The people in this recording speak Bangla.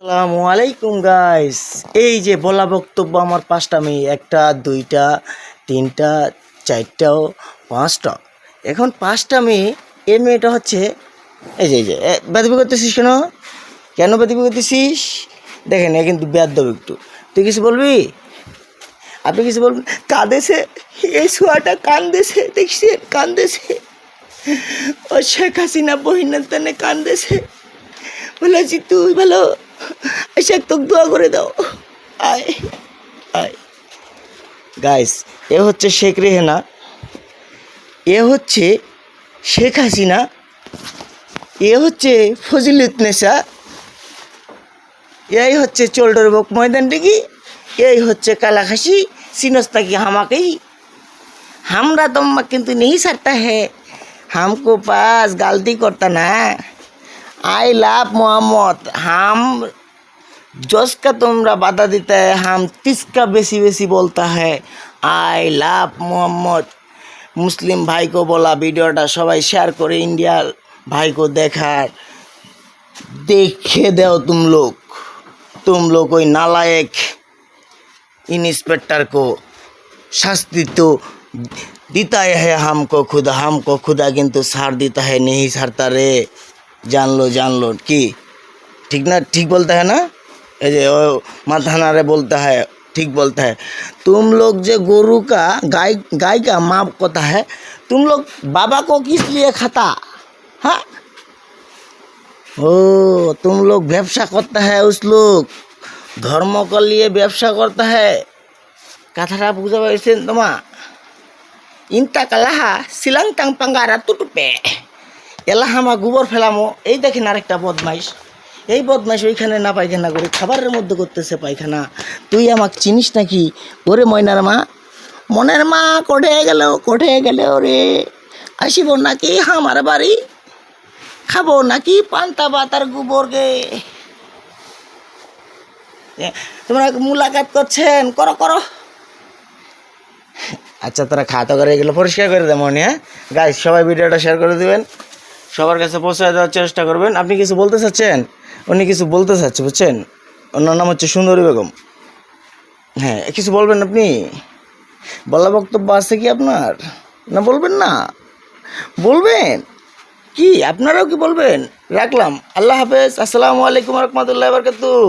আসসালামু আলাইকুম গাইস। এই যে বলা বক্তব্য আমার 5টা মেয়ে, 1টা 2টা 3টা 4টা 5টা। এখন 5টা মেয়ে, এই মেয়েটা হচ্ছে এই যে বেদবি করতেছিস কেন? কেন বেদবি করতেছিস? দেখেন এ কিন্তু বেয়াদব একটু। তুই কিছু বলবি? আপনি কিছু বলবেন? কাঁদেছে, এই ছোয়াটা কান্দেছে, দেখছেন কান্দেছে। ও শেখ হাসিনা বহিনের টানে কান্দেছে। বলেছি তুই ভালো এসে তোকে দোয়া করে দাও। আয় আয় গাইস, এ হচ্ছে শেখ রেহেনা, এ হচ্ছে শেখ হাসিনা, এ হচ্ছে ফজিলুন্নেসা, এই হচ্ছে চোল্ডর বক ময়দান ডিগি, এই হচ্ছে কালাখাসি সিনস্তা কি হামাকেই। हमरा तो কিন্তু नहीं सकता है, हमको पास गलती करता ना। आई लव मोहम्मद, हम जोश का तुमरा बाधा देता है, हम तिसका बेसी बेसी बोलता है। I love Mohammad. मुस्लिम भाई को बोला वीडियोटा सबाई शेयर करे इंडिया भाई को देखार, देखे दो तुम लोग कोई नालायक इंस्पेक्टर को शास्ति तो देता है हमको खुदा किंतु सार देता है नहीं सारता रे। जान लो कि ठीक ना, ठीक बोलता है ना, ये माथाना रे बोलता है, ठीक बोलता है। तुम लोग जो गोरू का गाय का माँ होता है, तुम लोग बाबा को किस लिए खाता? हाँ, ओ तुम लोग व्यवसाय करता है, उस लोग धर्म के लिए व्यवसाय करता है। कथाटा बुझा पाइছেন তোমা? ইনটা কালাহা সিলাং টাং পাঙ্গারা টুটুপে এলাহামা গোবর ফেলামো। এই দেখেন আরেকটা বদমাইশ, এই বদমাইশ ওইখানে না পায়খানা করে খাবারের মধ্যে করতেছে পায়খানা। তুই আমাকে চিনিস নাকি? ওরে ময়নার মা, মনের মা কোঠে গেল রে, আসিব নাকি আমার বাড়ি, খাবো নাকি পান্তা বাতার গোবর গে। তোমরা মুলাকাত করছেন, করো। আচ্ছা তোরা খাওয়া করে এগুলো পরিষ্কার করে দেবো। হ্যাঁ গাইস, সবাই ভিডিওটা শেয়ার করে দেবেন, সবার কাছে পৌঁছে দেওয়ার চেষ্টা করবেন। আপনি কিছু বলতে চাচ্ছেন? উনি কিছু বলতে চাচ্ছে, বুঝছেন? ওনার নাম হচ্ছে সুন্দরী বেগম। হ্যাঁ, কিছু বলবেন আপনি? বলা বক্তব্য আছে কি আপনার? না বলবেন না? বলবেন কি? আপনারাও কি বলবেন? রাখলাম, আল্লাহ হাফেজ, আসসালামু আলাইকুম রহমতুল্লাহ বারকাতুহু।